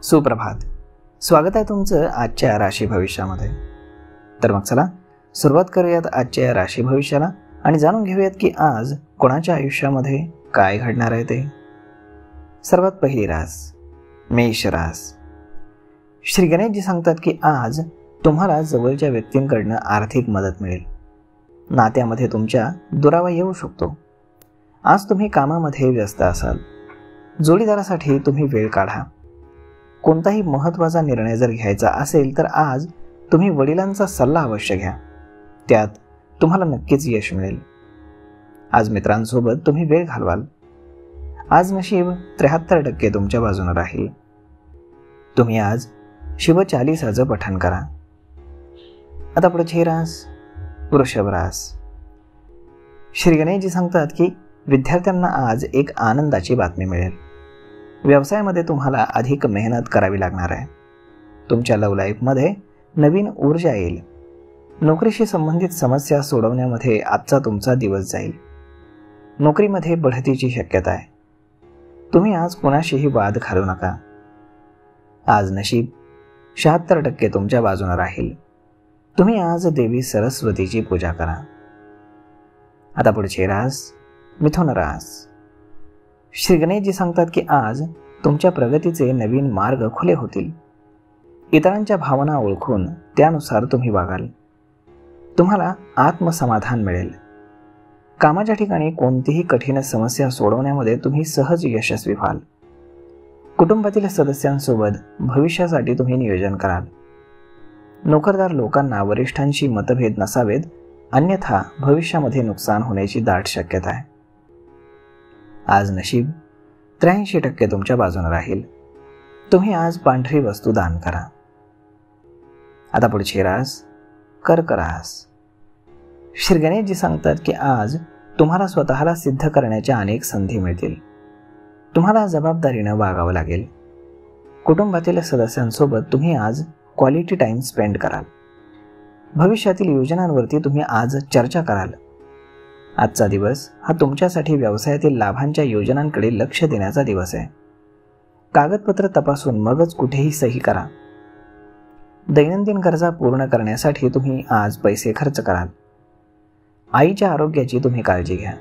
सुप्रभात. स्वागत आहे तुमचं आजच्या राशी भविष्यामध्ये. तर मग चला सुरुवात करूयात आजच्या या राशी भविष्याला आणि जाणून घेऊयात की आज कोणाच्या आयुष्यामध्ये काय घडणार आहे ते. सर्वात पहिली रास मेष रास. श्री गणेशजी सांगतात की आज तुम्हाला जवळच्या व्यक्तींकडनं आर्थिक मदत मिळेल. नात्यामध्ये तुमच्या दुरावा येऊ शकतो. आज तुम्ही कामामध्ये व्यस्त असाल. जोडीदारासाठी तुम्ही वेळ काढा. कोणताही महत्त्वाचा निर्णय जर घ्यायचा असेल तर आज तुम्ही वडिलांचा सल्ला अवश्य घ्या. त्यात तुम्हाला नक्कीच यश मिळेल. आज मित्रांसोबत तुम्ही वेळ घालवाल. आज नशीब 73% तुमच्या बाजूने राहील. तुम्ही आज शिव चालीसाचं पठण करा. आता पुढची रास वृषभ रास. श्री गणेशजी सांगतात की विद्यार्थ्यांना आज एक आनंदाची बातमी मिळेल. व्यवसायामध्ये तुम्हाला अधिक मेहनत करावी लागणार आहे. तुमच्या लव्ह लाईफमध्ये नवीन ऊर्जा येईल. नोकरीशी संबंधित समस्या सोडवण्यामध्ये आजचा तुमचा दिवस जाईल. नोकरीमध्ये बढतीची शक्यता आहे. तुम्ही आज कोणाशीही वाद घालू नका. आज नशीब 76% तुमच्या बाजूने राहील. तुम्ही आज देवी सरस्वतीची पूजा करा. आता पुढची रास मिथुन रास. श्री गणेशजी सांगतात की आज तुमच्या प्रगतीचे नवीन मार्ग खुले होतील. इतरांच्या भावना ओळखून त्यानुसार तुम्ही वागाल. तुम्हाला आत्मसमाधान मिळेल. कामाच्या ठिकाणी कोणतीही कठीण समस्या सोडवण्यामध्ये तुम्ही सहज यशस्वी व्हाल. कुटुंबातील सदस्यांसोबत भविष्यासाठी तुम्ही नियोजन कराल. नोकरदार लोकांना वरिष्ठांशी मतभेद नसावेत, अन्यथा भविष्यामध्ये नुकसान होण्याची दाट शक्यता आहे. आज नशीब 83% तुमच्या बाजूने राहील. तुम्ही आज पांढरी वस्तू दान करा. आता पुढची रास कर्क रास. श्री गणेशजी सांगतात की आज तुम्हाला स्वतःला सिद्ध करण्याच्या अनेक संधी मिळतील. तुम्हाला जबाबदारीनं वागावं लागेल. कुटुंबातील सदस्यांसोबत तुम्ही आज क्वालिटी टाइम स्पेंड कराल. भविष्यातील योजनांवरती तुम्ही आज चर्चा कराल. आजचा दिवस हा तुमच्यासाठी व्यवसायातील लाभांच्या योजनांकडे लक्ष देण्याचा दिवस आहे. कागदपत्र तपासून मगच कुठेही सही करा. दैनंदिन गरजा पूर्ण करण्यासाठी तुम्ही आज पैसे खर्च कराल. आईच्या आरोग्याची तुम्ही काळजी घ्या.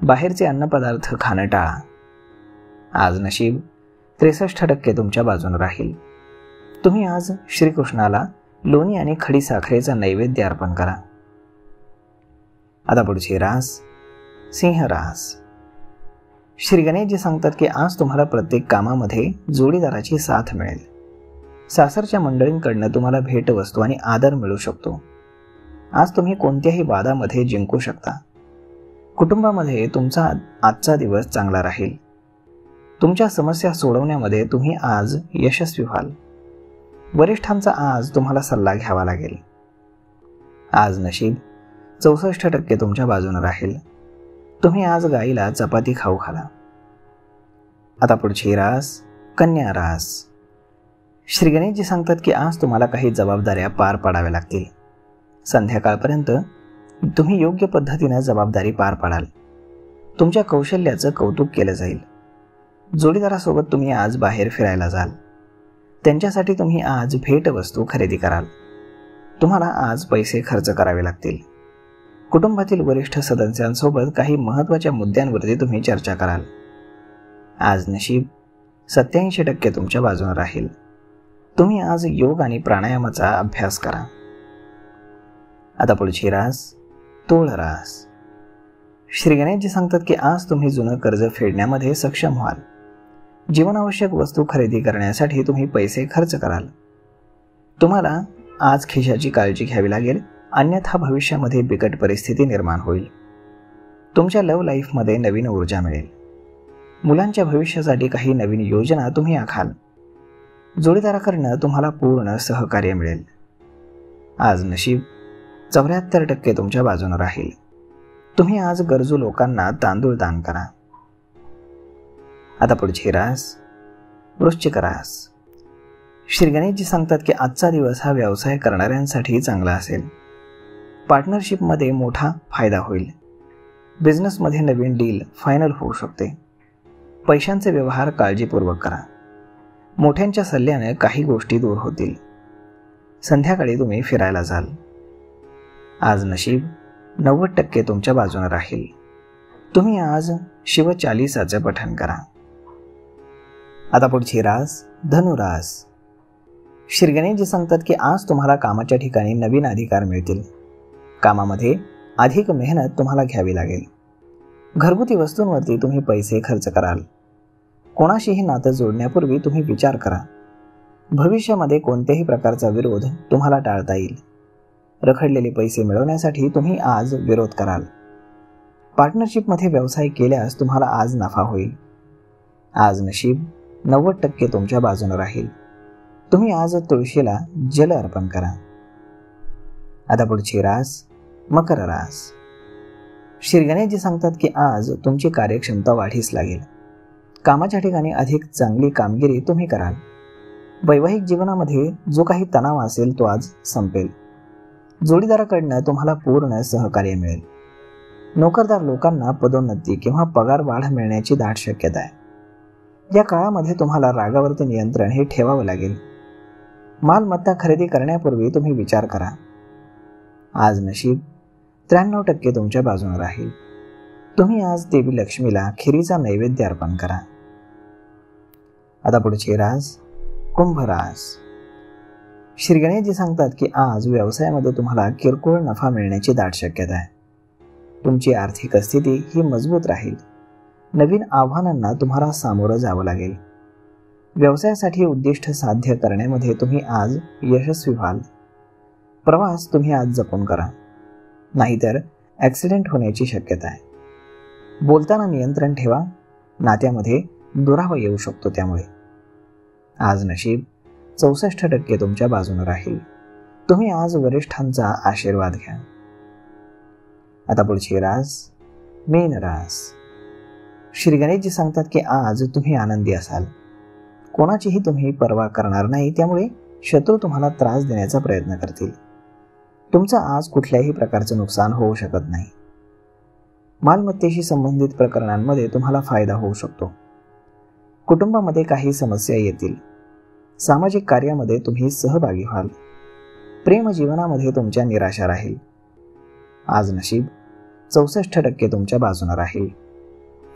बाहेरचे अन्नपदार्थ खाणं टाळा. आज नशीब 63% तुमच्या बाजूने राहील. तुम्ही आज श्रीकृष्णाला लोणी आणि खडी साखरेचा नैवेद्य अर्पण करा. आता पुढची रास सिंह रास. श्री गणेशजी सांगतात की आज तुम्हाला प्रत्येक कामामध्ये जोडीदाराची साथ मिळेल. सासरच्या मंडळींकडनं तुम्हाला भेटवस्तू आणि आदर मिळू शकतो. आज तुम्ही कोणत्याही वादामध्ये जिंकू शकता. कुटुंबामध्ये तुमचा आजचा दिवस चांगला राहील. तुमच्या समस्या सोडवण्यामध्ये तुम्ही आज यशस्वी व्हाल. वरिष्ठांचा आज तुम्हाला सल्ला घ्यावा लागेल. आज नशीब 64% तुमच्या बाजूने राहील. तुम्ही आज गाईला चपाती खाऊ घाला. आता पुढची रास कन्या रास. श्री गणेशजी सांगतात की आज तुम्हाला काही जबाबदाऱ्या पार पाडाव्या लागतील. संध्याकाळपर्यंत तुम्ही योग्य पद्धतीने जबाबदारी पार पाडाल. तुमच्या कौशल्याचं कौतुक केलं जाईल. जोडीदारासोबत तुम्ही आज बाहेर फिरायला जाल. त्यांच्यासाठी तुम्ही आज भेटवस्तू खरेदी कराल. तुम्हाला आज पैसे खर्च करावे लागतील. कुटुंबातील वरिष्ठ सदस्यांसोबत काही महत्त्वाच्या मुद्द्यांवरती तुम्ही चर्चा कराल. आज नशीब 87% तुमच्या बाजूने राहील. तुम्ही आज योग आणि प्राणायामाचा अभ्यास करा. आता पुढची रास तूळ रास. श्री गणेशजी सांगतात की आज तुम्ही जुनं कर्ज फेडण्यामध्ये सक्षम व्हाल. जीवनावश्यक वस्तू खरेदी करण्यासाठी तुम्ही पैसे खर्च कराल. तुम्हाला आज खिशाची काळजी घ्यावी लागेल, अन्यथा भविष्यामध्ये बिकट परिस्थिती निर्माण होईल. तुमच्या लव्ह लाईफमध्ये नवीन ऊर्जा मिळेल. मुलांच्या भविष्यासाठी काही नवीन योजना तुम्ही आखाल. जोडीदाराकडनं तुम्हाला पूर्ण सहकार्य मिळेल. आज नशीब 74% तुमच्या बाजूने राहील. तुम्ही आज गरजू लोकांना तांदूळ दान करा. आता पुढची रास वृश्चिक रास. श्री गणेशजी सांगतात की आजचा दिवस हा व्यवसाय करणाऱ्यांसाठी चांगला असेल. पार्टनरशिपमध्ये मोठा फायदा होईल. बिझनेसमध्ये नवीन डील फायनल होऊ शकते. पैशांचे व्यवहार काळजीपूर्वक करा. मोठ्यांच्या सल्ल्याने काही गोष्टी दूर होतील. संध्याकाळी तुम्ही फिरायला जाल. आज नशीब 90% तुमच्या बाजूने राहील. तुम्ही आज शिवचालीसाचे पठण करा. आता पुढची रास धनुरास. श्री गणेशजी सांगतात की आज तुम्हाला कामाच्या ठिकाणी नवीन अधिकार मिळतील. कामामध्ये अधिक मेहनत तुम्हाला घ्यावी लागेल. घरगुती वस्तूंवरती तुम्ही पैसे खर्च कराल. कोणाशीही नातं जोडण्यापूर्वी तुम्ही विचार करा. भविष्यामध्ये कोणत्याही प्रकारचा विरोध तुम्हाला टाळता येईल. रखडलेले पैसे मिळवण्यासाठी तुम्ही आज विरोध कराल. पार्टनरशिपमध्ये व्यवसाय केल्यास तुम्हाला आज नफा होईल. आज नशीब 90% तुमच्या बाजूने राहील. तुम्ही आज तुळशीला जल अर्पण करा. आता पुढची रास मकर रास. श्री गणेशजी सांगतात की आज तुमची कार्यक्षमता वाढीस लागेल. कामाच्या ठिकाणी अधिक चांगली कामगिरी तुम्ही कराल. वैवाहिक जीवनामध्ये जो काही तणाव असेल तो आज संपेल. जोडीदाराकडनं तुम्हाला पूर्ण सहकार्य मिळेल. नोकरदार लोकांना पदोन्नती किंवा पगार वाढ मिळण्याची दाट शक्यता आहे. या काळामध्ये तुम्हाला रागावरती नियंत्रण हे ठेवावं लागेल. मालमत्ता खरेदी करण्यापूर्वी तुम्ही विचार करा. आज नशीब 93% तुमच्या बाजूने राहील. तुम्ही आज देवी लक्ष्मीला खिरीचा नैवेद्य अर्पण करा. आता पुढची रास कुंभ रास. श्री गणेशजी सांगतात की आज व्यवसायामध्ये तुम्हाला किरकोळ नफा मिळण्याची दाट शक्यता आहे. तुमची आर्थिक स्थिती ही मजबूत राहील. नवीन आव्हानांना तुम्हाला सामोरं जावं लागेल. व्यवसायासाठी उद्दिष्ट साध्य करण्यामध्ये तुम्ही आज यशस्वी व्हाल. प्रवास तुम्ही आज जपून करा, नाहीतर ॲक्सिडेंट होण्याची शक्यता आहे. बोलताना नियंत्रण ठेवा. नात्यामध्ये दुरावा येऊ शकतो. त्यामुळे आज नशीब 64% तुमच्या बाजूने राहील. तुम्ही आज वरिष्ठांचा आशीर्वाद घ्या. आता पुढची रास मीन रास. श्री गणेशजी सांगतात की आज तुम्ही आनंदी असाल. कोणाचीही तुम्ही पर्वा करणार नाही. त्यामुळे शत्रू तुम्हाला त्रास देण्याचा प्रयत्न करतील. तुमचं आज कुठल्याही प्रकारचं नुकसान होऊ शकत नाही. मालमत्तेशी संबंधित प्रकरणांमध्ये तुम्हाला फायदा होऊ शकतो. कुटुंबामध्ये काही समस्या येतील. सामाजिक कार्यामध्ये तुम्ही सहभागी व्हाल. प्रेम जीवनामध्ये तुमच्या निराशा राहील. आज नशीब 64% तुमच्या बाजूने राहील.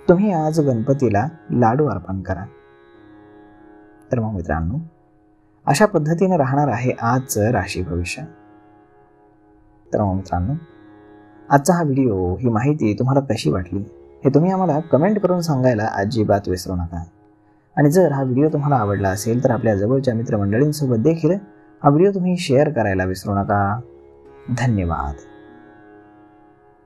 तुम्ही आज गणपतीला लाडू अर्पण करा. तर मग मित्रांनो, अशा पद्धतीने राहणार आहे आजचं राशी भविष्य. तर मग मित्रांनो, आजचा हा व्हिडिओ, ही माहिती तुम्हाला कशी वाटली हे तुम्ही आम्हाला कमेंट करून सांगायला अजिबात विसरू नका. आणि जर हा व्हिडिओ तुम्हाला आवडला असेल तर आपल्या जवळच्या मित्रमंडळींसोबत देखील हा व्हिडिओ तुम्ही शेअर करायला विसरू नका. धन्यवाद.